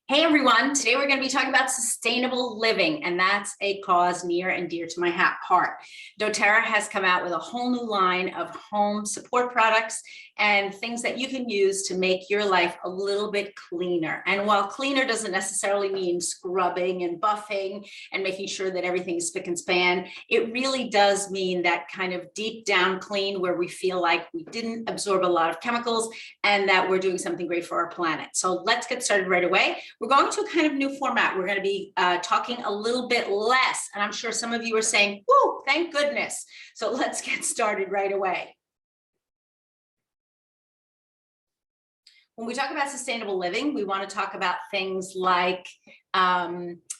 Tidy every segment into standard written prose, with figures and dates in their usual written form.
Hey everyone, today we're going to be talking about sustainable living, and that's a cause near and dear to my heart. doTERRA has come out with a whole new line of home support products and things that you can use to make your life a little bit cleaner. And while cleaner doesn't necessarily mean scrubbing and buffing and making sure that everything's spick and span, it really does mean that kind of deep down clean where we feel like we didn't absorb a lot of chemicals and that we're doing something great for our planet. So let's get started right away. We're going to a kind of new format. We're going to be talking a little bit less, and I'm sure some of you are saying, whoa, thank goodness. So let's get started right away. When we talk about sustainable living, we want to talk about things like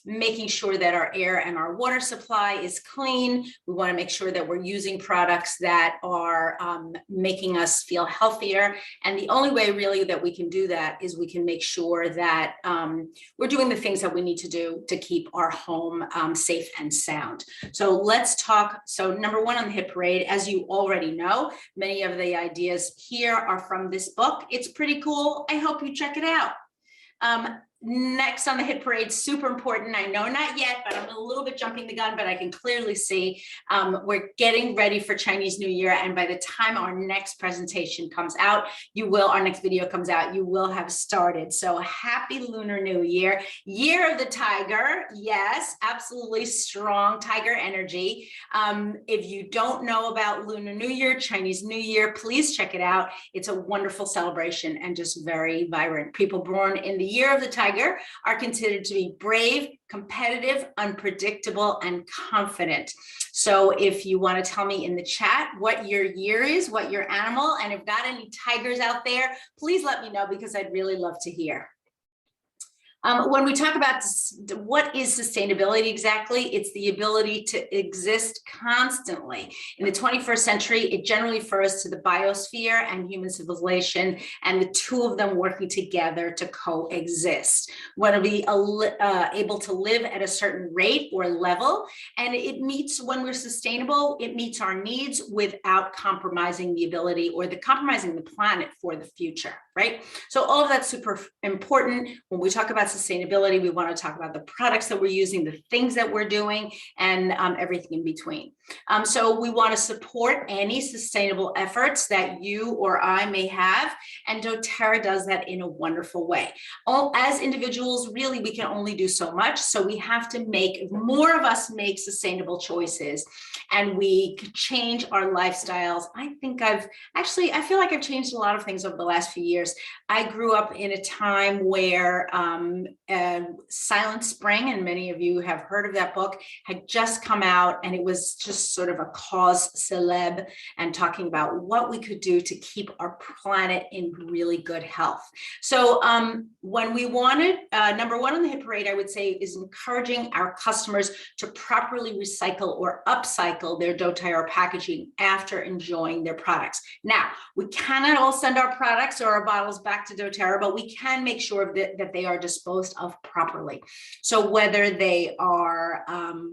making sure that our air and our water supply is clean. We want to make sure that we're using products that are making us feel healthier. And the only way really that we can do that is we can make sure that we're doing the things that we need to do to keep our home safe and sound. So let's talk. So number one on the hit parade, as you already know, many of the ideas here are from this book. It's pretty cool. I hope you check it out. Next on the hit parade, super important. I know not yet, but I'm a little bit jumping the gun, but I can clearly see we're getting ready for Chinese New Year. And by the time our next presentation comes out, our next video comes out, you will have started. So happy Lunar New Year, Year of the Tiger. Yes, absolutely strong tiger energy. If you don't know about Lunar New Year, Chinese New Year, please check it out. It's a wonderful celebration and just very vibrant. People born in the year of the tiger are considered to be brave, competitive, unpredictable, and confident. So if you want to tell me in the chat what your year is, what your animal, and if got any tigers out there, please let me know because I'd really love to hear. When we talk about what is sustainability exactly, it's the ability to exist constantly. In the 21st century, it generally refers to the biosphere and human civilization, and the two of them working together to coexist. We want to be able to live at a certain rate or level, and it meets, when we're sustainable, it meets our needs without compromising the ability or compromising the planet for the future, right? So all of that's super important. When we talk about sustainability, we want to talk about the products that we're using, the things that we're doing, and everything in between. So we want to support any sustainable efforts that you or I may have, and doTERRA does that in a wonderful way. As individuals, really, we can only do so much, so we have to make, more of us make sustainable choices, and we change our lifestyles. I feel like I've changed a lot of things over the last few years. I grew up in a time where Silent Spring, and many of you have heard of that book, had just come out, and it was just sort of a cause celeb and talking about what we could do to keep our planet in really good health. So when we wanted, number one on the hit parade, I would say, is encouraging our customers to properly recycle or upcycle their doTERRA packaging after enjoying their products. Now, we cannot all send our products or our bottles back to doTERRA, but we can make sure that they are disposed of properly. So whether they are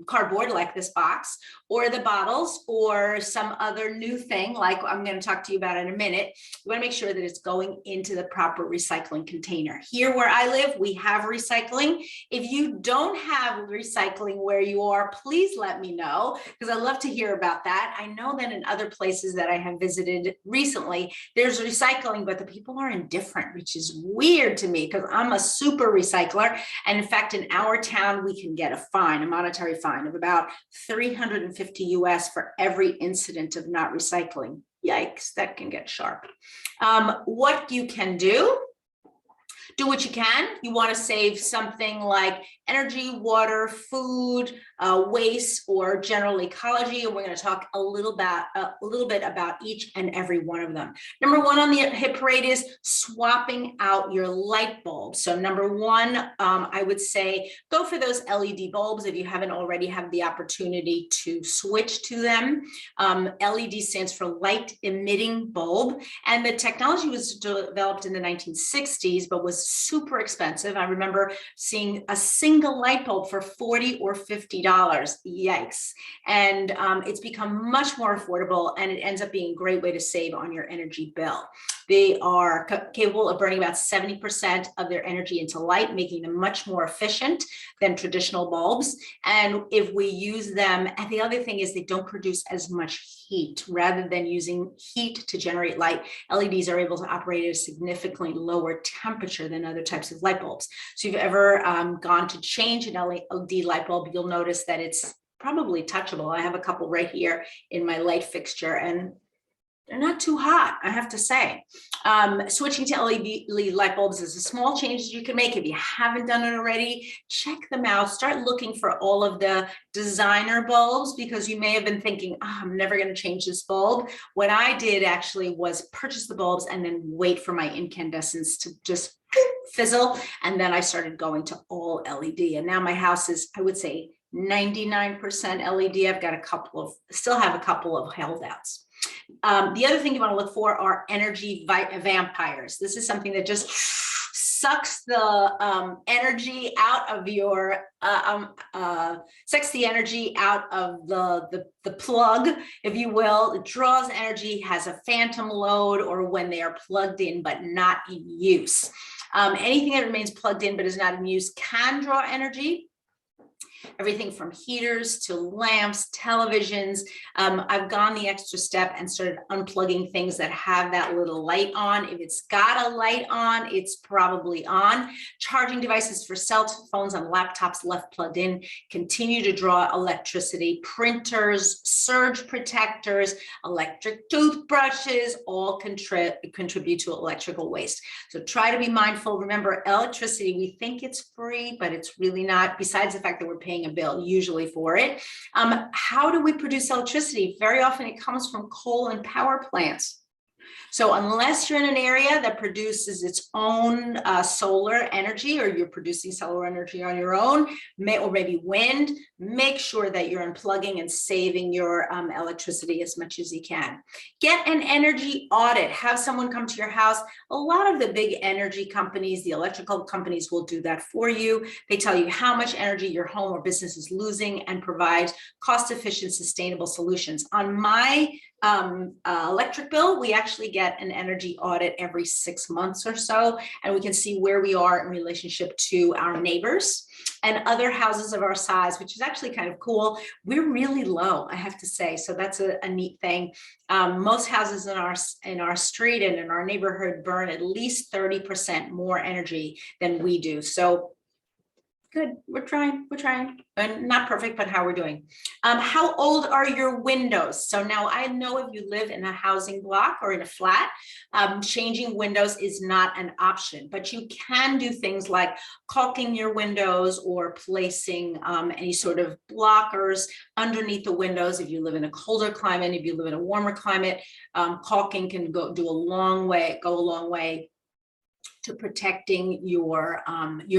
cardboard like this box, or the bottles, or some other new thing like I'm going to talk to you about in a minute, we want to make sure that it's going into the proper recycling container. Here where I live, we have recycling. If you don't have recycling where you are, please let me know, because I'd love to hear about that. I know that in other places that I have visited recently, there's recycling, but the people are indifferent, which is weird to me because I'm a super recycler. And in fact, in our town, we can get a monetary fine of about $350 US for every incident of not recycling. Yikes, that can get sharp. What you can do what you can. You want to save something like energy, water, food, waste, or general ecology. And we're going to talk a little bit about each and every one of them. Number one on the hit parade is swapping out your light bulbs. So number one, I would say go for those LED bulbs if you haven't already had the opportunity to switch to them. LED stands for light emitting bulb, and the technology was developed in the 1960s, but was super expensive. I remember seeing a single light bulb for $40 or $50. Yikes. And it's become much more affordable, and it ends up being a great way to save on your energy bill. They are capable of burning about 70% of their energy into light, making them much more efficient than traditional bulbs. And if we use them, and the other thing is they don't produce as much heat. Rather than using heat to generate light, LEDs are able to operate at a significantly lower temperature than other types of light bulbs. So if you've ever gone to change an LED light bulb, you'll notice that it's probably touchable. I have a couple right here in my light fixture, and they're not too hot, I have to say. Switching to LED light bulbs is a small change you can make. If you haven't done it already, check them out. Start looking for all of the designer bulbs, because you may have been thinking, oh, I'm never going to change this bulb. What I did actually was purchase the bulbs and then wait for my incandescents to just fizzle. And then I started going to all LED. And now my house is, I would say, 99% LED. I've got still have a couple of holdouts. The other thing you want to look for are energy vampires. This is something that just sucks the energy out of your sucks the energy out of the plug, if you will. It draws energy, has a phantom load, or when they are plugged in but not in use. Anything that remains plugged in but is not in use can draw energy. Everything from heaters to lamps, televisions. I've gone the extra step and started unplugging things that have that little light on. If it's got a light on, it's probably on. Charging devices for cell phones and laptops left plugged in continue to draw electricity. Printers, surge protectors, electric toothbrushes all contribute to electrical waste. So try to be mindful. Remember, electricity, we think it's free, but it's really not, besides the fact that we're paying a bill usually for it. How do we produce electricity? Very often it comes from coal and power plants. So unless you're in an area that produces its own solar energy, or you're producing solar energy on your own, or maybe wind, make sure that you're unplugging and saving your electricity as much as you can. Get an energy audit. Have someone come to your house. A lot of the big energy companies, the electrical companies, will do that for you. They tell you how much energy your home or business is losing and provide cost-efficient, sustainable solutions. On my electric bill, we actually get an energy audit every 6 months or so, and we can see where we are in relationship to our neighbors and other houses of our size, which is actually kind of cool. We're really low, I have to say, so that's a neat thing. Most houses in our street and in our neighborhood burn at least 30% more energy than we do. So good, we're trying, and not perfect, but how we're doing. How old are your windows? So now I know if you live in a housing block or in a flat, changing windows is not an option, but you can do things like caulking your windows or placing any sort of blockers underneath the windows. If you live in a colder climate, if you live in a warmer climate, caulking can go a long way to protecting your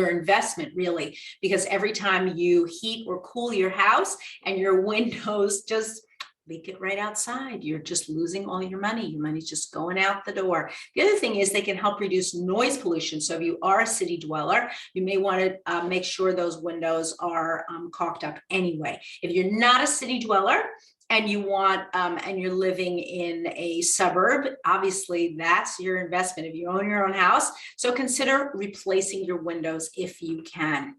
investment, really, because every time you heat or cool your house and your windows just leak it right outside, you're just losing all your money. Your money's just going out the door. The other thing is they can help reduce noise pollution. So if you are a city dweller, you may want to make sure those windows are caulked up anyway. If you're not a city dweller, and you want, and you're living in a suburb, obviously that's your investment if you own your own house. So consider replacing your windows if you can.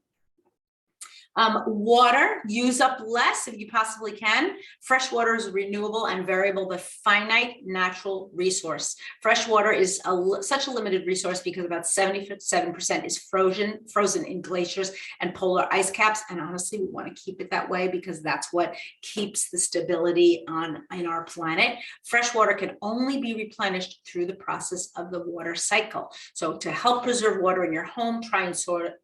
Water, use up less if you possibly can. Fresh water is a renewable and variable but finite natural resource. Fresh water is such a limited resource because about 77% is frozen in glaciers and polar ice caps. And honestly, we want to keep it that way because that's what keeps the stability in our planet. Fresh water can only be replenished through the process of the water cycle. So to help preserve water in your home, try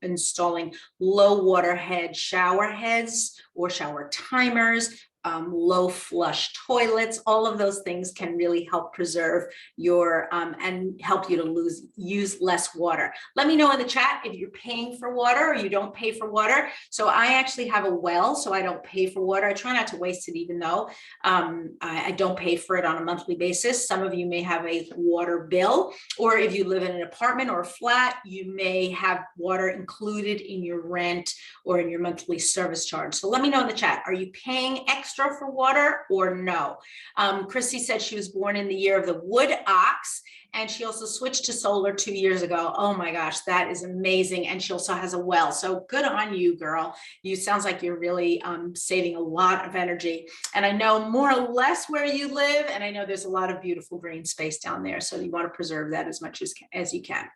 installing low water head shower heads or shower timers, low flush toilets. All of those things can really help preserve your and help you to use less water. Let me know in the chat if you're paying for water or you don't pay for water. So I actually have a well, so I don't pay for water. I try not to waste it, even though I don't pay for it on a monthly basis. Some of you may have a water bill, or if you live in an apartment or a flat, you may have water included in your rent or in your monthly service charge. So let me know in the chat, are you paying extra extra for water or no? Christy said she was born in the year of the wood ox, and she also switched to solar 2 years ago. Oh my gosh, that is amazing. And she also has a well. So good on you, girl. You sounds like you're really saving a lot of energy. And I know more or less where you live, and I know there's a lot of beautiful green space down there. So you want to preserve that as much as you can.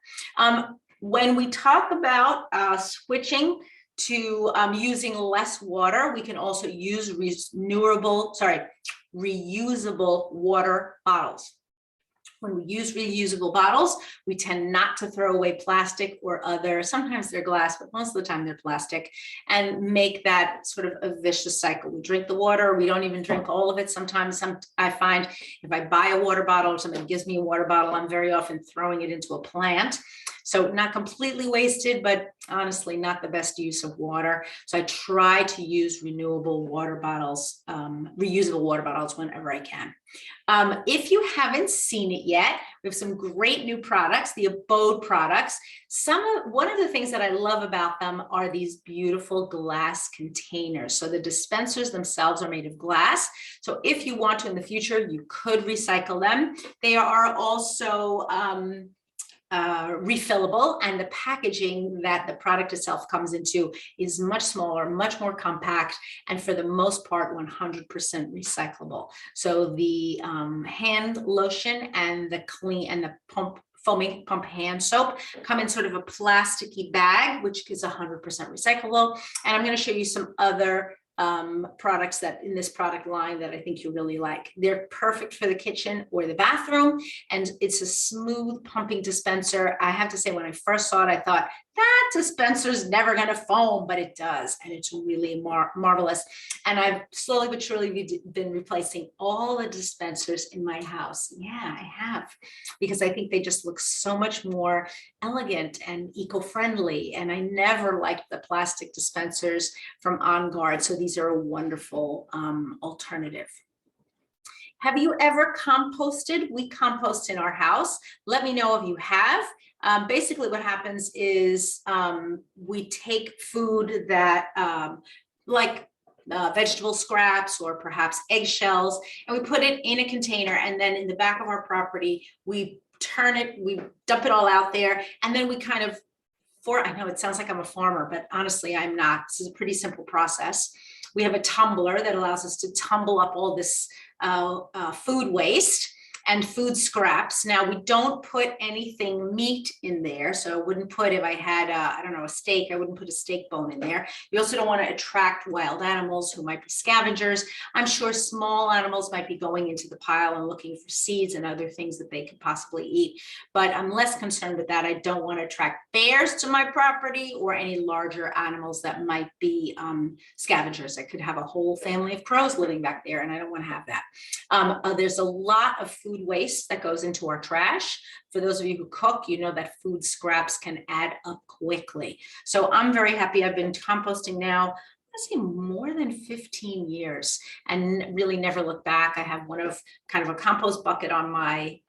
When we talk about switching to using less water, we can also use reusable water bottles. When we use reusable bottles, we tend not to throw away plastic or other, sometimes they're glass, but most of the time they're plastic, and make that sort of a vicious cycle. We drink the water, we don't even drink all of it. Sometimes I find if I buy a water bottle or somebody gives me a water bottle, I'm very often throwing it into a plant. So not completely wasted, but honestly, not the best use of water. So I try to use reusable water bottles whenever I can. If you haven't seen it yet, we have some great new products, the Abode products. One of the things that I love about them are these beautiful glass containers. So the dispensers themselves are made of glass. So if you want to in the future, you could recycle them. They are also refillable, and the packaging that the product itself comes into is much smaller, much more compact, and for the most part 100% recyclable. So the hand lotion and the foaming pump hand soap come in sort of a plasticky bag, which is 100% recyclable. And I'm going to show you some other products that in this product line that I think you really like. They're perfect for the kitchen or the bathroom, and it's a smooth pumping dispenser. I have to say, when I first saw it, I thought that dispenser is never going to foam, but it does, and it's really marvelous. And I've slowly but surely been replacing all the dispensers in my house. Yeah, I have, because I think they just look so much more elegant and eco-friendly, and I never liked the plastic dispensers from On Guard, so these are a wonderful alternative. Have you ever composted? We compost in our house. Let me know if you have. Basically what happens is we take food that like vegetable scraps or perhaps eggshells, and we put it in a container, and then in the back of our property, we turn it, we dump it all out there, and then we kind of, I know it sounds like I'm a farmer, but honestly, I'm not. This is a pretty simple process. We have a tumbler that allows us to tumble up all this food waste and food scraps. Now, we don't put anything meat in there. So I wouldn't put, if I had, I don't know, a steak, I wouldn't put a steak bone in there. You also don't want to attract wild animals who might be scavengers. I'm sure small animals might be going into the pile and looking for seeds and other things that they could possibly eat. But I'm less concerned with that. I don't want to attract bears to my property or any larger animals that might be scavengers. I could have a whole family of crows living back there, and I don't want to have that. There's a lot of food waste that goes into our trash. For those of you who cook, you know that food scraps can add up quickly. So I'm very happy. I've been composting now, I say more than 15 years, and really never look back. I have kind of a compost bucket on my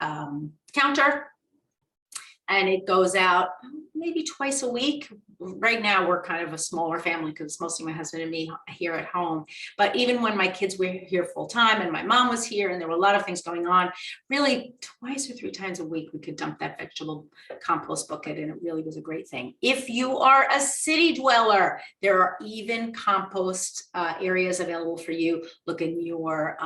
counter, and it goes out maybe twice a week. Right now, we're kind of a smaller family because it's mostly my husband and me here at home. But even when my kids were here full time and my mom was here and there were a lot of things going on, really twice or 3 times a week, we could dump that vegetable compost bucket, and it really was a great thing. If you are a city dweller, there are even compost areas available for you. Look in your,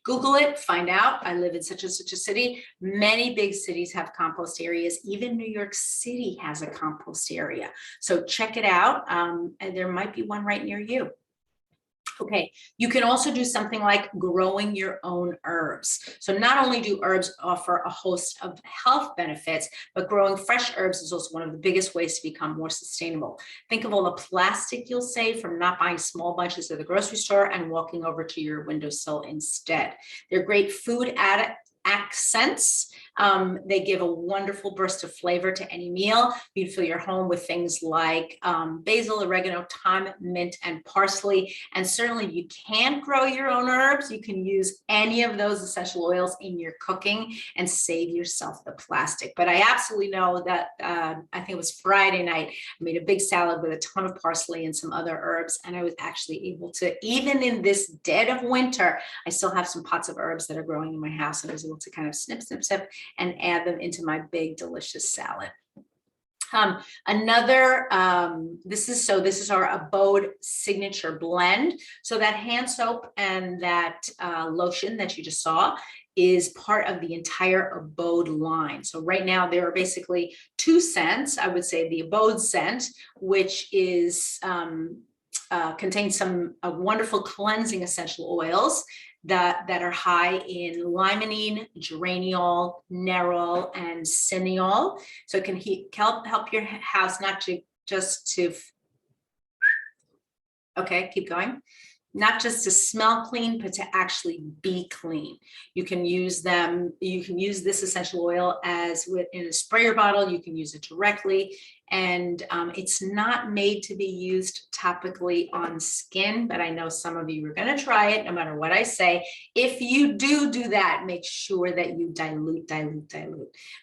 Google it, find out. I live in such and such a city. Many big cities have compost areas. Even New York City has a compost area. So check it out, and there might be one right near you. Okay, you can also do something like growing your own herbs. So not only do herbs offer a host of health benefits, but growing fresh herbs is also one of the biggest ways to become more sustainable. Think of all the plastic you'll save from not buying small bunches at the grocery store and walking over to your windowsill instead. They're great food accents. They give a wonderful burst of flavor to any meal. You'd fill your home with things like basil, oregano, thyme, mint, and parsley. And certainly you can't grow your own herbs. You can use any of those essential oils in your cooking and save yourself the plastic. But I absolutely know that I think it was Friday night, I made a big salad with a ton of parsley and some other herbs. And I was actually able to, even in this dead of winter, I still have some pots of herbs that are growing in my house. And I was able to kind of snip, snip, snip and add them into my big, delicious salad. This is our Abode signature blend. So that hand soap and that lotion that you just saw is part of the entire Abode line. So right now there are basically 2 scents. I would say the Abode scent, which is contains some wonderful cleansing essential oils that are high in limonene, geraniol, nerol, and cineol. So it can help your house not just to, okay, keep going. Not just to smell clean, but to actually be clean. You can use them, you can use this essential oil in a sprayer bottle, you can use it directly. And it's not made to be used topically on skin, but I know some of you are going to try it no matter what I say. If you do that, make sure that you dilute.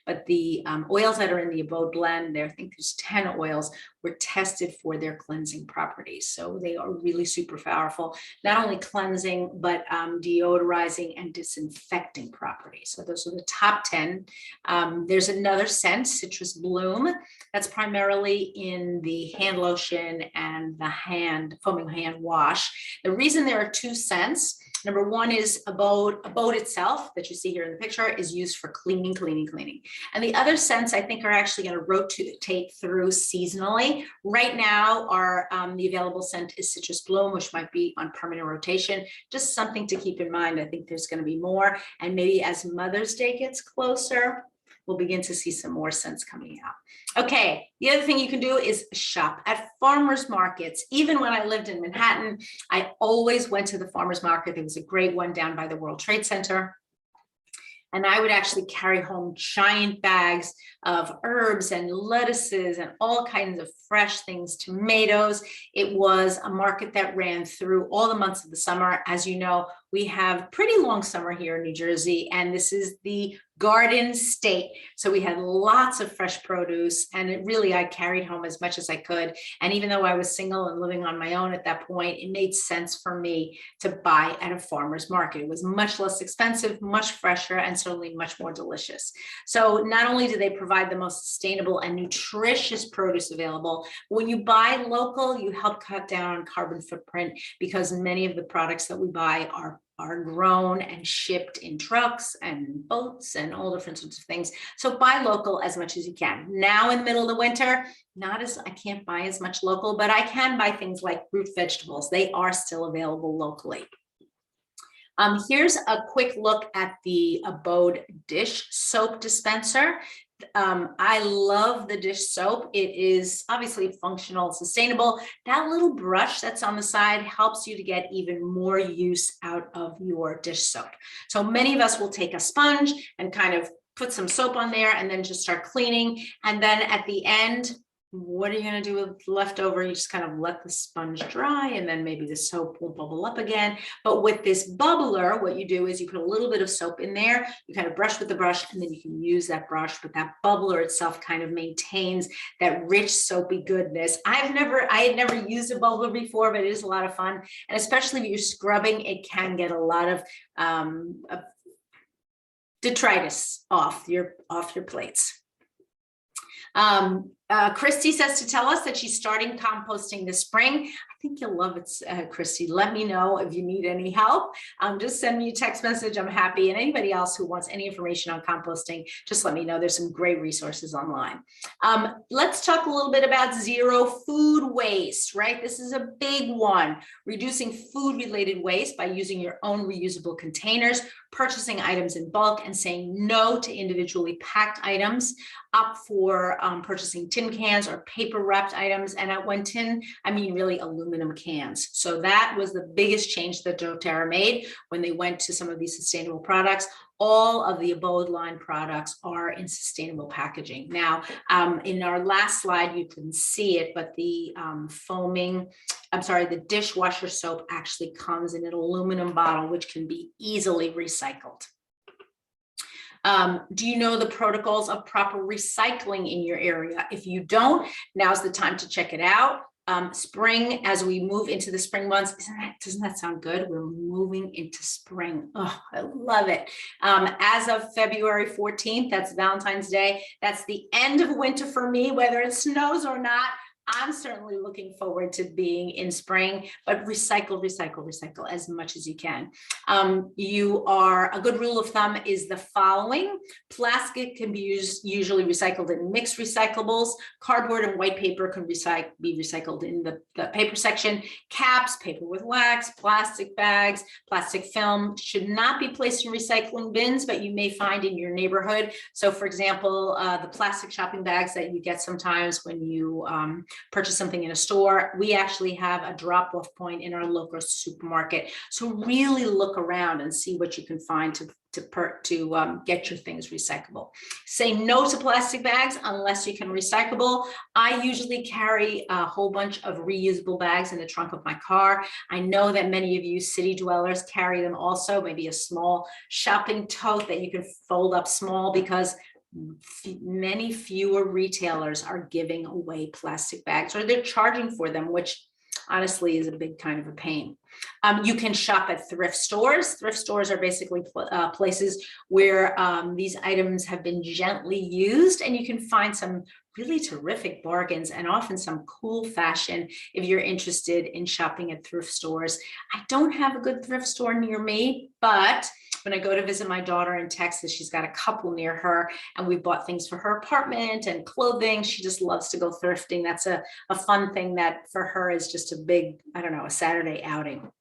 But the oils that are in the Abode blend, I think there's 10 oils, were tested for their cleansing properties. So they are really super powerful, not only cleansing, but deodorizing and disinfecting properties. So those are the top 10. There's another scent, Citrus Bloom, that's primarily in the hand lotion and the foaming hand wash. The reason there are 2 scents, number 1 is Abode itself that you see here in the picture is used for cleaning. And the other scents I think are actually going to rotate through seasonally. Right now, the available scent is Citrus Bloom, which might be on permanent rotation. Just something to keep in mind. I think there's going to be more. And maybe as Mother's Day gets closer, we'll begin to see some more scents coming out. Okay, the other thing you can do is shop at farmers markets. Even when I lived in Manhattan, I always went to the farmers market. There was a great one down by the World Trade Center. And I would actually carry home giant bags of herbs and lettuces and all kinds of fresh things, tomatoes. It was a market that ran through all the months of the summer. As you know, we have pretty long summer here in New Jersey, and this is the garden state. So we had lots of fresh produce, and I carried home as much as I could. And even though I was single and living on my own at that point, it made sense for me to buy at a farmer's market. It was much less expensive, much fresher, and certainly much more delicious. So not only do they provide the most sustainable and nutritious produce available, when you buy local, you help cut down on carbon footprint, because many of the products that we buy are grown and shipped in trucks and boats and all different sorts of things. So buy local as much as you can. Now in the middle of the winter, I can't buy as much local, but I can buy things like root vegetables. They are still available locally. Here's a quick look at the Abode dish soap dispenser. I love the dish soap. It is obviously functional, sustainable. That little brush that's on the side helps you to get even more use out of your dish soap. So many of us will take a sponge and kind of put some soap on there and then just start cleaning. And then at the end, what are you going to do with leftover? You just kind of let the sponge dry, and then maybe the soap will bubble up again. But with this bubbler, what you do is you put a little bit of soap in there, you kind of brush with the brush, and then you can use that brush, but that bubbler itself kind of maintains that rich soapy goodness. I had never used a bubbler before, but it is a lot of fun. And especially if you're scrubbing, it can get a lot of detritus off your plates. Christy says to tell us that she's starting composting this spring. I think you'll love it, Christy. Let me know if you need any help. Just send me a text message. I'm happy. And anybody else who wants any information on composting, just let me know. There's some great resources online. Let's talk a little bit about zero food waste, right? This is a big one. Reducing food-related waste by using your own reusable containers, purchasing items in bulk, and saying no to individually packed items, up for purchasing tin cans or paper wrapped items. And when tin, I mean really aluminum cans. So that was the biggest change that doTERRA made when they went to some of these sustainable products. all of the Abode line products are in sustainable packaging. Now, in our last slide, you couldn't see it, but the the dishwasher soap actually comes in an aluminum bottle, which can be easily recycled. Do you know the protocols of proper recycling in your area? If you don't, now's the time to check it out. Spring, as we move into the spring months, doesn't that sound good? We're moving into spring. Oh, I love it. As of February 14th, that's Valentine's Day. That's the end of winter for me, whether it snows or not. I'm certainly looking forward to being in spring, but recycle, recycle, recycle as much as you can. A good rule of thumb is the following. Plastic can be usually recycled in mixed recyclables. Cardboard and white paper can be recycled in the paper section. Caps, paper with wax, plastic bags, plastic film should not be placed in recycling bins, but you may find in your neighborhood. So for example, the plastic shopping bags that you get sometimes when you purchase something in a store, we actually have a drop-off point in our local supermarket. So really look around and see what you can find to get your things recyclable. Say no to plastic bags unless you can recyclable. I usually carry a whole bunch of reusable bags in the trunk of my car. I know that many of you city dwellers carry them also, maybe a small shopping tote that you can fold up small, because many fewer retailers are giving away plastic bags, or they're charging for them, which honestly is a big kind of a pain. You can shop at thrift stores. Thrift stores are basically places where these items have been gently used, and you can find some really terrific bargains and often some cool fashion if you're interested in shopping at thrift stores. I don't have a good thrift store near me, but when I go to visit my daughter in Texas, she's got a couple near her, and we bought things for her apartment and clothing. She just loves to go thrifting. That's a fun thing that for her is just a big, I don't know, a Saturday outing.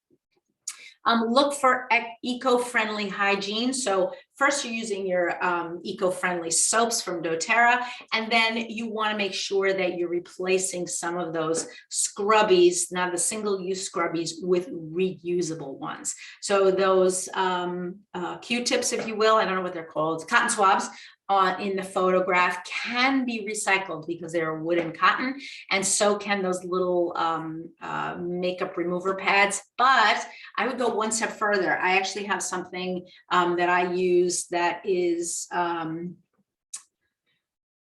Look for eco-friendly hygiene. So first you're using your eco-friendly soaps from doTERRA, and then you want to make sure that you're replacing some of those scrubbies, not the single-use scrubbies, with reusable ones. So those Q-tips, if you will, I don't know what they're called, cotton swabs, in the photograph can be recycled because they're wooden cotton, and so can those little makeup remover pads. But I would go one step further. I actually have something that I use that is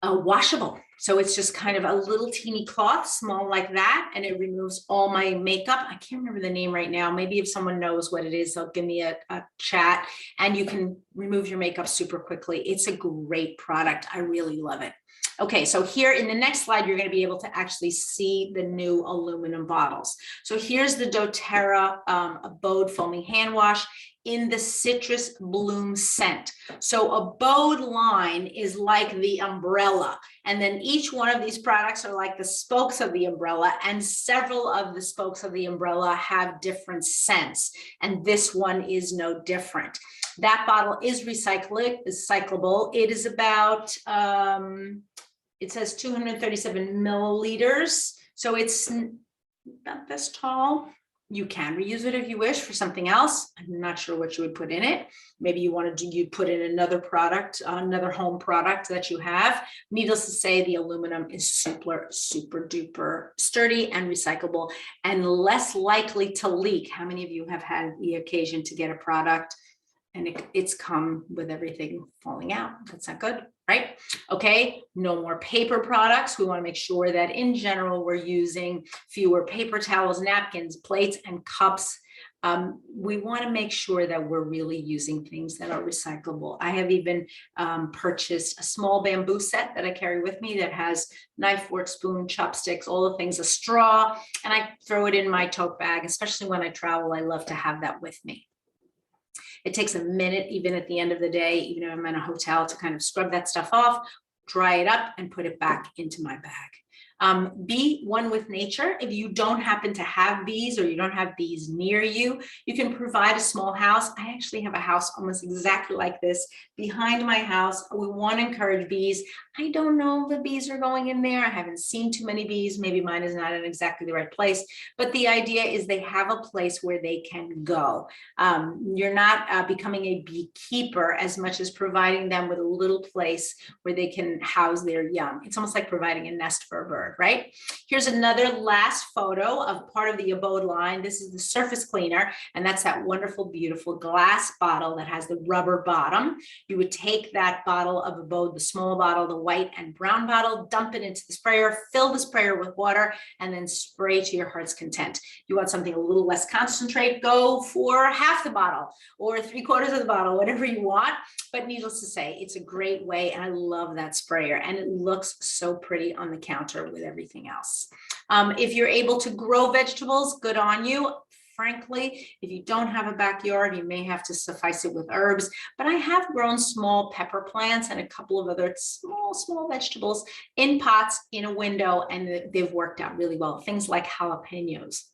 washable. So it's just kind of a little teeny cloth, small like that, and it removes all my makeup. I can't remember the name right now. Maybe if someone knows what it is, they'll give me a chat, and you can remove your makeup super quickly. It's a great product. I really love it. Okay, so here in the next slide, you're going to be able to actually see the new aluminum bottles. So here's the doTERRA Abode Foaming Handwash in the citrus bloom scent. So Abode line is like the umbrella, and then each one of these products are like the spokes of the umbrella, and several of the spokes of the umbrella have different scents, and this one is no different. That bottle is recyclable. It is about it says 237 milliliters, so it's about this tall. You can reuse it if you wish for something else. I'm not sure what you would put in it. Maybe you want to put in another product, another home product that you have. Needless to say, the aluminum is super duper sturdy and recyclable and less likely to leak. How many of you have had the occasion to get a product and it's come with everything falling out? That's not good, right? Okay, no more paper products. We want to make sure that in general, we're using fewer paper towels, napkins, plates, and cups. We want to make sure that we're really using things that are recyclable. I have even purchased a small bamboo set that I carry with me that has knife, fork, spoon, chopsticks, all the things, a straw, and I throw it in my tote bag, especially when I travel. I love to have that with me. It takes a minute, even at the end of the day, even if I'm in a hotel, to kind of scrub that stuff off. dry it up, and put it back into my bag. Be one with nature. If you don't happen to have bees or you don't have bees near you, you can provide a small house. I actually have a house almost exactly like this behind my house. We want to encourage bees. I don't know if the bees are going in there. I haven't seen too many bees. Maybe mine is not in exactly the right place, but the idea is they have a place where they can go. You're not becoming a beekeeper as much as providing them with a little place where they can house their young. It's almost like providing a nest for a bird, right? Here's another last photo of part of the Abode line. This is the surface cleaner, and that's that wonderful, beautiful glass bottle that has the rubber bottom. You would take that bottle of Abode, the small bottle, the white and brown bottle, dump it into the sprayer, fill the sprayer with water, and then spray to your heart's content. You want something a little less concentrate, go for half the bottle or 3/4 of the bottle, whatever you want. But needless to say, it's a great way, and I love that sprayer, and it looks so pretty on the counter with everything else. If you're able to grow vegetables, good on you. Frankly, if you don't have a backyard, you may have to suffice it with herbs, but I have grown small pepper plants and a couple of other small vegetables in pots in a window, and they've worked out really well. Things like jalapenos,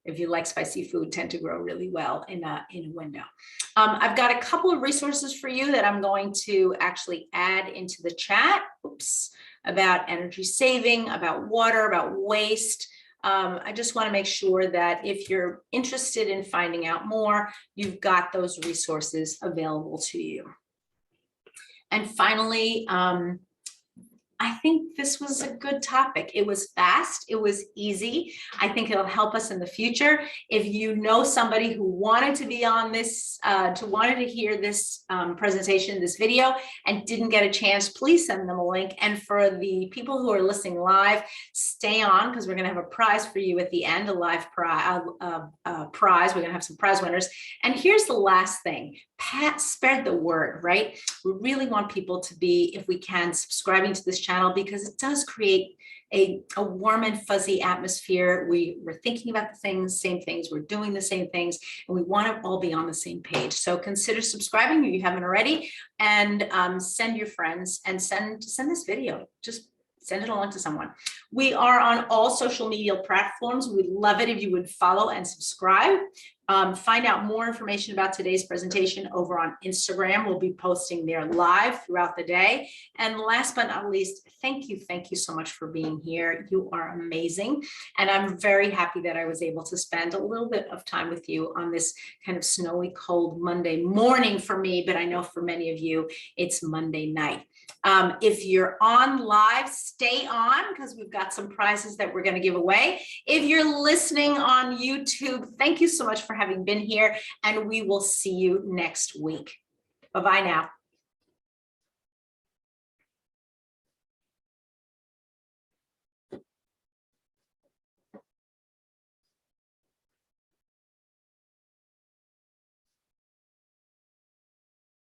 if you like spicy food, tend to grow really well in a window. I've got a couple of resources for you that I'm going to actually add into the chat. Oops, about energy saving, about water, about waste. I just want to make sure that if you're interested in finding out more, you've got those resources available to you. And finally, I think this was a good topic. It was fast. It was easy. I think it'll help us in the future. If you know somebody who wanted to be on this, wanted to hear this presentation, this video, and didn't get a chance, please send them a link. And for the people who are listening live, stay on, because we're going to have a prize for you at the end, a live prize. We're going to have some prize winners. And here's the last thing. Spread the word, right? We really want people to be, if we can, subscribing to this channel, because it does create a warm and fuzzy atmosphere. We're thinking about the same things, we're doing the same things, and we want to all be on the same page. So consider subscribing if you haven't already, and send your friends, and send this video. Just send it along to someone. We are on all social media platforms. We'd love it if you would follow and subscribe. Find out more information about today's presentation over on Instagram. We'll be posting there live throughout the day. And last but not least, thank you so much for being here. You are amazing. And I'm very happy that I was able to spend a little bit of time with you on this kind of snowy, cold Monday morning for me, but I know for many of you, it's Monday night. If you're on live, stay on, because we've got some prizes that we're going to give away. If you're listening on YouTube, thank you so much for having been here, and we will see you next week. Bye-bye now.